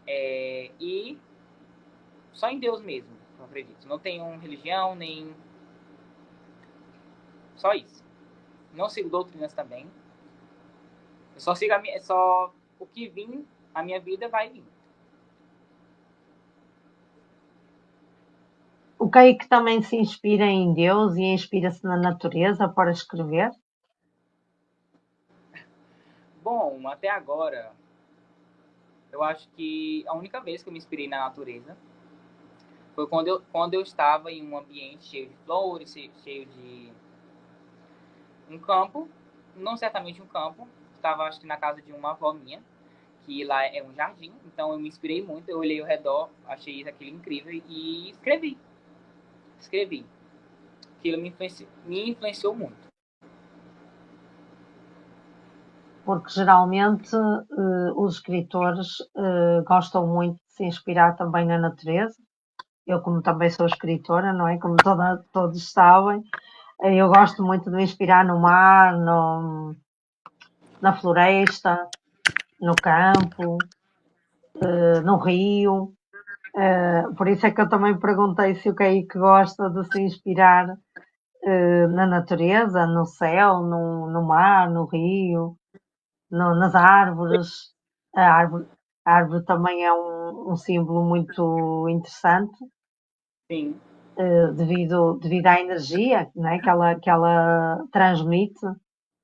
A: E só em Deus mesmo, eu acredito. Não tenho religião, nem... Só isso. Não sigo doutrinas também. Eu só sigo só o que vir, a minha vida vai vir.
B: O Kaique também se inspira em Deus e inspira-se na natureza para escrever?
A: Bom, até agora, eu acho que a única vez que eu me inspirei na natureza foi quando eu estava em um ambiente cheio de flores, cheio de um campo, não certamente um campo, estava acho que na casa de uma avó minha, que lá é um jardim, então eu me inspirei muito, eu olhei ao redor, achei aquilo incrível e escrevi. Aquilo me influenciou muito.
B: Porque geralmente os escritores gostam muito de se inspirar também na natureza. Eu, como também sou escritora, não é? Como todos sabem, eu gosto muito de me inspirar no mar, na floresta, no campo, no rio. Por isso é que eu também perguntei se o Kaique gosta de se inspirar na natureza, no céu, no mar, no rio, nas árvores. A árvore, a árvore também é um símbolo muito interessante,
A: Sim,
B: devido à energia, né, que ela transmite,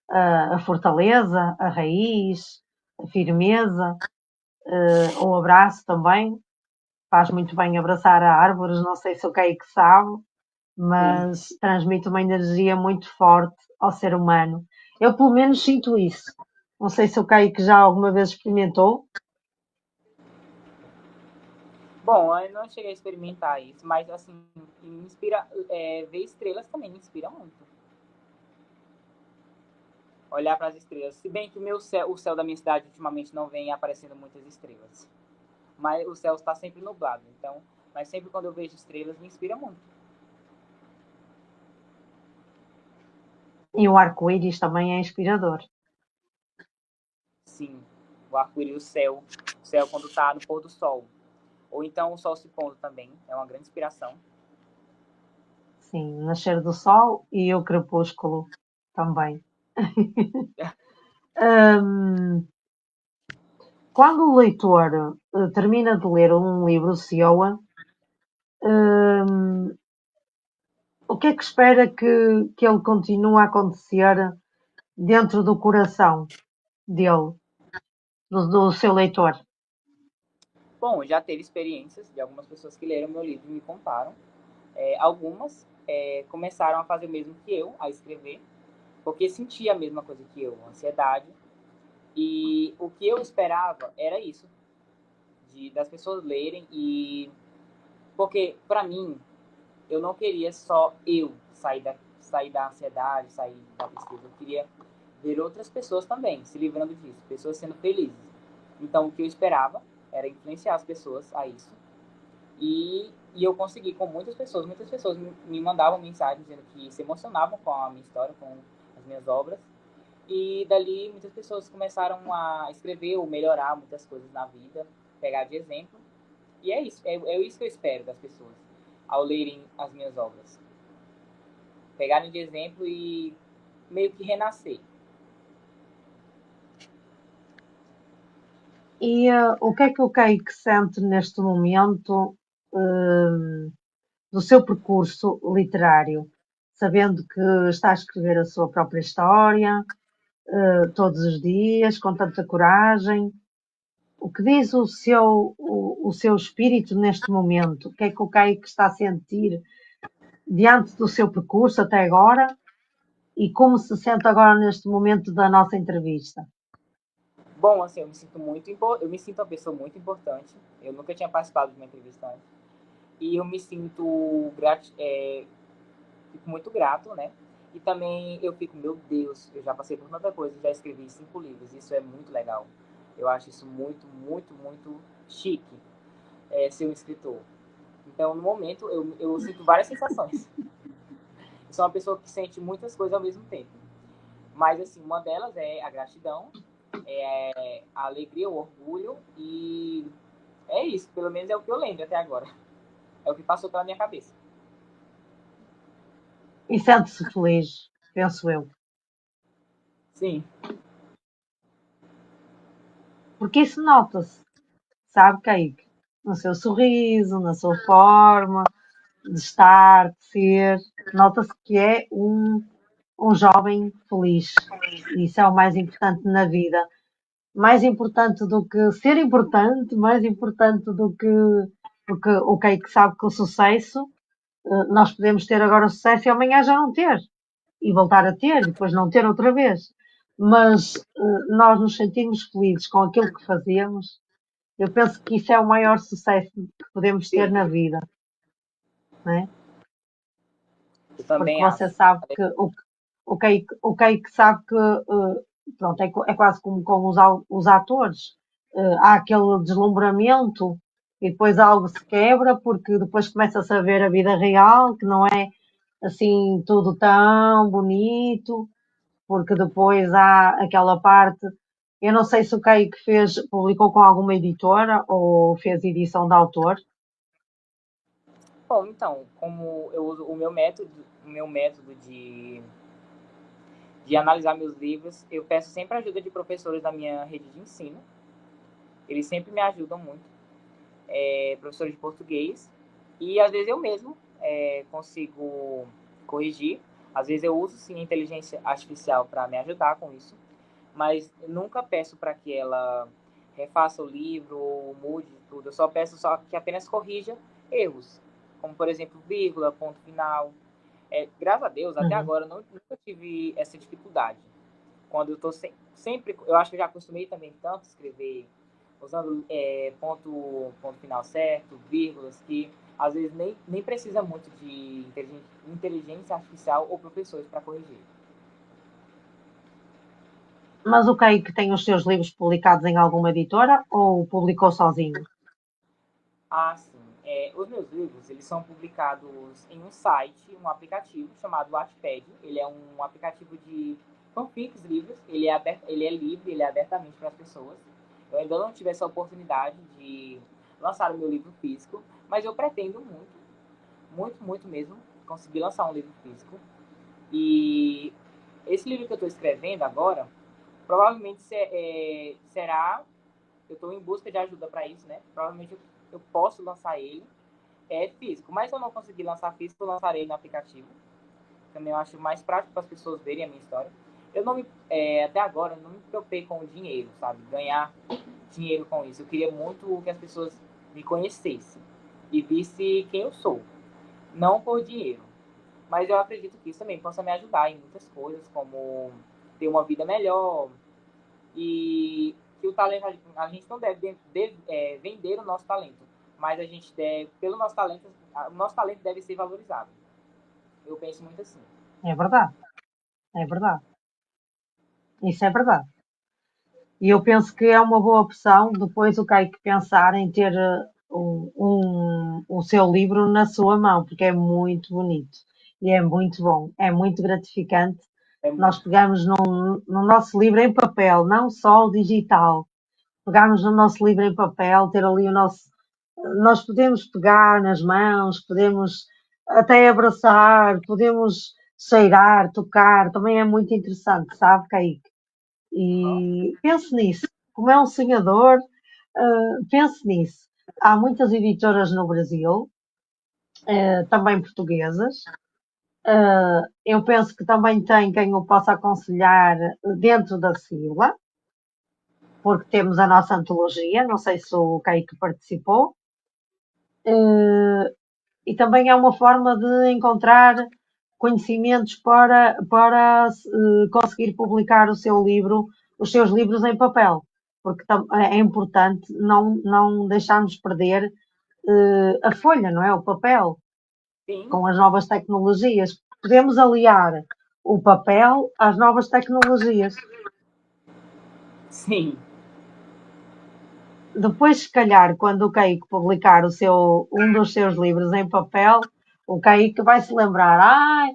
B: a fortaleza, a raiz, a firmeza, o abraço também. Faz muito bem abraçar a árvores, não sei se o Kaique sabe,
A: sim.
B: mas transmite uma energia muito forte ao ser humano. Eu, pelo menos, sinto isso. Não sei se o Kaique já alguma vez experimentou.
A: Bom, eu não cheguei a experimentar isso, mas assim, me inspira, ver estrelas também me inspira muito. Olhar para as estrelas. Se bem que o céu da minha cidade ultimamente não vem aparecendo muitas estrelas. Mas o céu está sempre nublado, então, mas sempre quando eu vejo estrelas me inspira muito.
B: E o arco-íris também é inspirador.
A: Sim, o arco-íris, o céu quando está no pôr do sol. Ou então o sol se pondo também, é uma grande inspiração.
B: Sim, o nascer do sol e o crepúsculo também. Quando o leitor termina de ler um livro seu, o que é que espera que ele continue a acontecer dentro do coração dele, do seu leitor?
A: Bom, já teve experiências de algumas pessoas que leram meu livro e me contaram. Algumas começaram a fazer o mesmo que eu, a escrever, porque sentia a mesma coisa que eu, ansiedade. E o que eu esperava era isso, das pessoas lerem e... Porque, para mim, eu não queria só eu sair da ansiedade, sair da tristeza. Eu queria ver outras pessoas também se livrando disso, pessoas sendo felizes. Então, o que eu esperava era influenciar as pessoas a isso. E eu consegui com muitas pessoas me mandavam mensagens dizendo que se emocionavam com a minha história, com as minhas obras. E dali muitas pessoas começaram a escrever ou melhorar muitas coisas na vida, pegar de exemplo. E é isso, é isso que eu espero das pessoas ao lerem as minhas obras. Pegarem de exemplo e meio que renascer.
B: E o que é que o Cake sente neste momento eh, do seu percurso literário, sabendo que está a escrever a sua própria história, todos os dias, com tanta coragem? O que diz o seu espírito neste momento? O que é que o Cake está a sentir diante do seu percurso até agora e como se sente agora neste momento da nossa entrevista?
A: Bom, assim, eu me sinto uma pessoa muito importante. Eu nunca tinha participado de uma entrevista antes. E eu me sinto fico muito grato, né? E também eu fico, meu Deus, eu já passei por tanta coisa, já escrevi 5 livros, isso é muito legal. Eu acho isso muito, muito, muito chique, ser um escritor. Então, no momento, eu sinto várias sensações. Eu sou uma pessoa que sente muitas coisas ao mesmo tempo. Mas, assim, uma delas é a gratidão, a alegria, o orgulho e é isso. Pelo menos é o que eu lembro até agora. É o que passou pela minha cabeça.
B: E sente-se feliz, penso eu.
A: Sim.
B: Porque isso nota-se, sabe, Kaique? No seu sorriso, na sua forma de estar, de ser. Nota-se que é um jovem feliz. E isso é o mais importante na vida. Mais importante do que ser importante, mais importante do que. Porque o Kaique sabe que o sucesso, nós podemos ter agora o sucesso e amanhã já não ter. E voltar a ter, depois não ter outra vez. Mas nós nos sentimos felizes com aquilo que fazemos. Eu penso que isso é o maior sucesso que podemos ter
A: Sim,
B: na vida, né?
A: eu
B: Porque
A: também
B: você
A: acho.
B: sabe que o Cake sabe que pronto, é quase como com os atores. Há aquele deslumbramento e depois algo se quebra porque depois começa-se a ver a vida real, que não é assim tudo tão bonito, porque depois há aquela parte. Eu não sei se o Cake publicou com alguma editora ou fez edição de autor.
A: Bom, então, como eu uso o meu método de analisar meus livros, eu peço sempre ajuda de professores da minha rede de ensino. Eles sempre me ajudam muito, professores de português. E às vezes eu mesmo consigo corrigir. Às vezes eu uso sim a inteligência artificial para me ajudar com isso, mas nunca peço para que ela refaça o livro ou mude tudo. Eu só peço só que apenas corrija erros, como por exemplo vírgula, ponto final. Graças a Deus, até
B: Uhum.
A: agora nunca tive essa dificuldade. Quando eu estou sempre, eu acho que eu já acostumei também tanto escrever usando ponto final certo, vírgulas, que às vezes nem precisa muito de inteligência artificial ou professores para corrigir.
B: Mas o Kaique tem os seus livros publicados em alguma editora ou publicou sozinho?
A: Ah, sim. Os meus livros, eles são publicados em um site, um aplicativo chamado Wattpad. Ele é um aplicativo de fanfics livros. Ele é livre, ele é abertamente para as pessoas. Eu ainda não tive essa oportunidade de lançar o meu livro físico, mas eu pretendo muito, muito, muito mesmo, conseguir lançar um livro físico. E esse livro que eu estou escrevendo agora, provavelmente será. Eu estou em busca de ajuda para isso, né? Provavelmente eu posso lançar ele físico, mas se eu não conseguir lançar físico, eu lançarei no aplicativo. Também eu acho mais prático para as pessoas verem a minha história. Eu não me, até agora, eu não me preocupei com o dinheiro, sabe? Ganhar dinheiro com isso. Eu queria muito que as pessoas me conhecessem e vissem quem eu sou, não por dinheiro. Mas eu acredito que isso também possa me ajudar em muitas coisas, como ter uma vida melhor e que o talento, a gente não deve vender o nosso talento, mas a gente deve, pelo nosso talento, o nosso talento deve ser valorizado. Eu penso muito assim.
B: É verdade, é verdade. Isso é verdade. E eu penso que é uma boa opção depois o Kaique pensar em ter o seu livro na sua mão, porque é muito bonito e é muito bom, é muito gratificante.
A: É
B: Nós
A: muito.
B: pegamos no nosso livro em papel, não só o digital. Pegarmos no nosso livro em papel, ter ali o nosso. Nós podemos pegar nas mãos, podemos até abraçar, podemos cheirar, tocar, também é muito interessante, sabe, Kaique?
A: Uhum.
B: E pense nisso, como é um sonhador, pense nisso. Há muitas editoras no Brasil, também portuguesas. Eu penso que também tem quem o possa aconselhar dentro da Sila, porque temos a nossa antologia, não sei se o Kaique participou. E também é uma forma de encontrar conhecimentos para conseguir publicar o seu livro, os seus livros em papel, porque é importante não deixarmos perder a folha, não é? O papel,
A: Sim,
B: com as novas tecnologias. Podemos aliar o papel às novas tecnologias.
A: sim.
B: Depois, se calhar, quando o Kaique publicar um dos seus livros em papel, o Kaique vai se lembrar,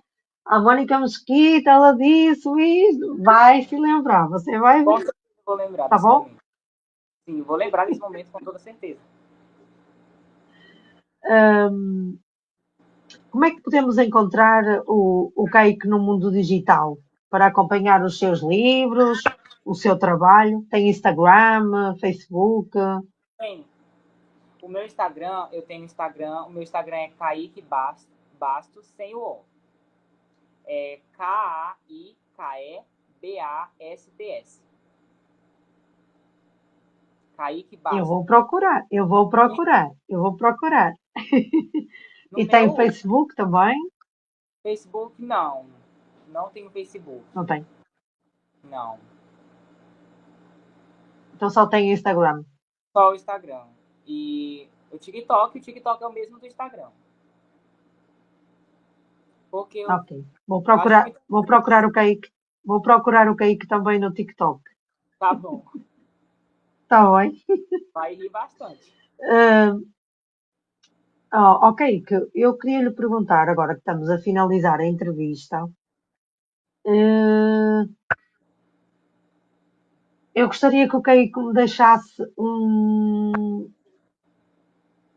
B: a Mónica Mesquita, ela disse isto, vai se lembrar, você vai
A: Com
B: ver,
A: certeza vou lembrar
B: tá
A: desse
B: bom?
A: momento. Sim, vou lembrar desse momento com toda certeza.
B: Hum, Como é que podemos encontrar o Kaique no mundo digital? Para acompanhar os seus livros, o seu trabalho? Tem Instagram, Facebook?
A: Bem, o meu Instagram, eu tenho Instagram, o meu Instagram é Kaique Bastos, sem o O. É KAIKEBASTS. Kaique
B: Eu
A: Bastos.
B: vou procurar, eu vou
A: E
B: procurar, eu vou procurar.
A: no
B: E tem
A: meu
B: Facebook também?
A: Facebook, não. Não tenho Facebook.
B: Não tem.
A: Não.
B: Então só tem Instagram.
A: Só o Instagram. E o TikTok é o mesmo do Instagram. Porque
B: Ok.
A: eu acho muito
B: Vou procurar
A: isso.
B: o Kaique. Vou procurar o Kaique também no TikTok.
A: Tá bom.
B: Está bem?
A: Vai rir bastante.
B: Uh, ok, que eu queria lhe perguntar, agora que estamos a finalizar a entrevista, uh, eu gostaria que o Kaique me deixasse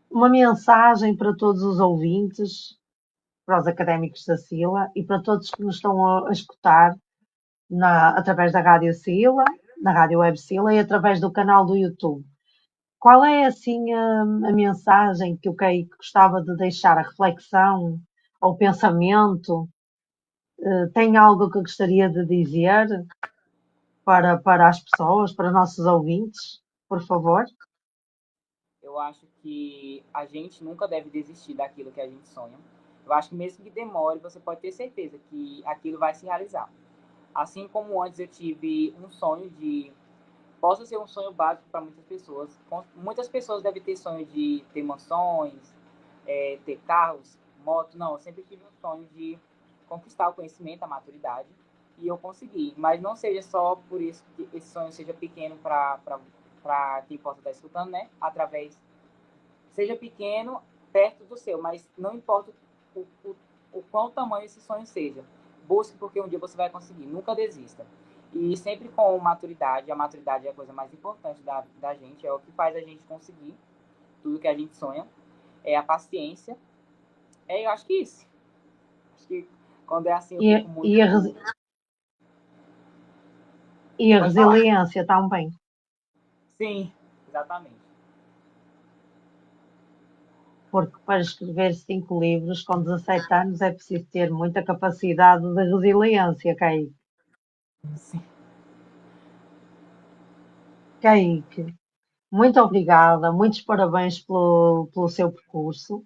B: uma mensagem para todos os ouvintes, para os académicos da Sila e para todos que nos estão a escutar através da Rádio Sila, na Rádio Web Sila e através do canal do YouTube. Qual é assim a mensagem que o Kaique gostava de deixar, a reflexão ou o pensamento? Tem algo que gostaria de dizer para as pessoas, para os nossos ouvintes, por favor?
A: Eu acho que a gente nunca deve desistir daquilo que a gente sonha. Eu acho que mesmo que demore, você pode ter certeza que aquilo vai se realizar. Assim como antes eu tive um sonho de. Possa ser um sonho básico para muitas pessoas. Muitas pessoas devem ter sonho de ter mansões, ter carros, moto. Não, eu sempre tive um sonho de conquistar o conhecimento, a maturidade. E eu consegui. Mas não seja só por isso que esse sonho seja pequeno para quem possa estar escutando, né? Através. Seja pequeno, perto do seu, mas não importa o quão tamanho esse sonho seja. Busque porque um dia você vai conseguir. Nunca desista. E sempre com maturidade. A maturidade é a coisa mais importante da gente. É o que faz a gente conseguir tudo que a gente sonha. É a paciência. Eu acho que isso. Acho que quando é assim eu
B: E,
A: fico
B: e, a,
A: muito.
B: e a
A: Pode falar.
B: resiliência também,
A: Sim, exatamente.
B: porque para escrever 5 livros com 17 anos é preciso ter muita capacidade de resiliência, Kaique.
A: Sim.
B: Kaique, muito obrigada, muitos parabéns pelo seu percurso,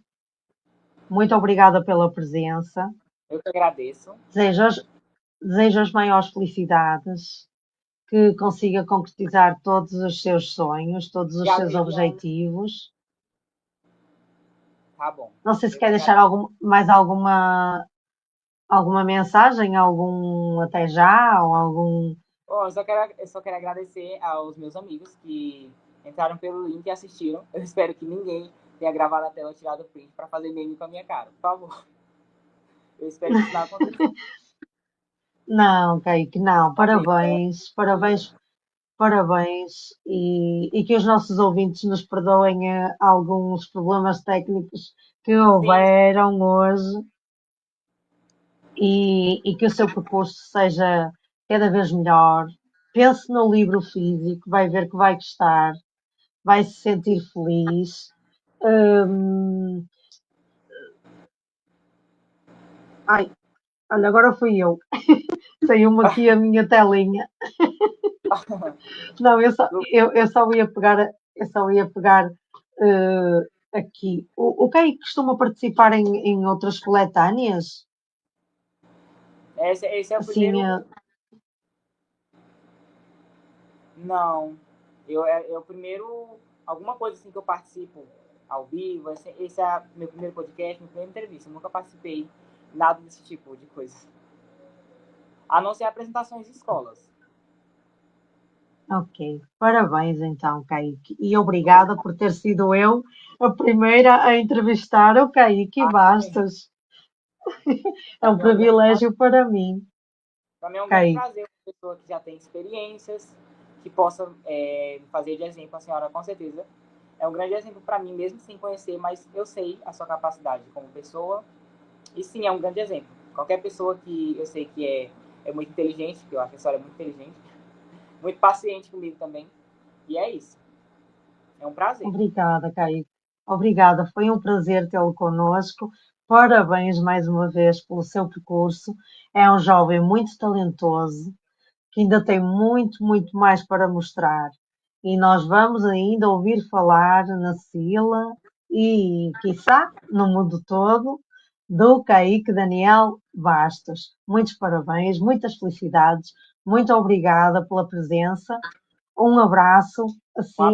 B: muito obrigada pela presença,
A: Eu que agradeço.
B: desejo as, desejo as maiores felicidades, que consiga concretizar todos os seus sonhos, todos
A: E
B: os
A: a
B: seus
A: Lilian,
B: objetivos.
A: tá bom.
B: Não sei se
A: Eu
B: quer
A: que
B: deixar
A: agradeço.
B: mais alguma mensagem, algum até já, ou algum.
A: Bom, eu só quero agradecer aos meus amigos que entraram pelo link e assistiram. Eu espero que ninguém tenha gravado a tela ou tirado o print para fazer meme com a minha cara. Por favor. Eu espero que isso não aconteça.
B: Não, Kaique, não.
A: Tá bem,
B: Parabéns, parabéns, parabéns. E que os nossos ouvintes nos perdoem alguns problemas técnicos que
A: sim,
B: houveram hoje e que o seu percurso seja cada vez melhor. Pense no livro físico, vai ver que vai gostar. vai se sentir feliz. Hum, ai, olha, agora fui eu. Saiu-me aqui a minha telinha. Não, eu só ia pegar aqui. O Kay costuma participar em outras coletâneas?
A: Esse é o
B: Assim,
A: primeiro. Não. É o primeiro. Alguma coisa assim que eu participo ao vivo. Esse é meu primeiro podcast, minha primeira entrevista. Eu nunca participei nada desse tipo de coisa. A não ser apresentações em escolas.
B: ok. Parabéns então, Kaique. E obrigada por ter sido eu a primeira a entrevistar o Kaique
A: Ah,
B: Bastos. É um
A: também é um grande prazer.
B: privilégio para mim,
A: Também é um grande
B: Kaique.
A: prazer uma pessoa que já tem experiências, que possa fazer de exemplo a senhora, com certeza. É um grande exemplo para mim, mesmo sem conhecer, mas eu sei a sua capacidade como pessoa. E sim, é um grande exemplo. Qualquer pessoa que eu sei que é muito inteligente, que eu acho que a senhora é muito inteligente, muito paciente comigo também. E é isso. É um prazer.
B: Obrigada, Kaique. Obrigada, foi um prazer tê-lo connosco. Parabéns mais uma vez pelo seu percurso. É um jovem muito talentoso, que ainda tem muito, muito mais para mostrar. E nós vamos ainda ouvir falar na Sila e, quiçá, no mundo todo, do Kaique Daniel Bastos. Muitos parabéns, muitas felicidades, muito obrigada pela presença. Um abraço. Assim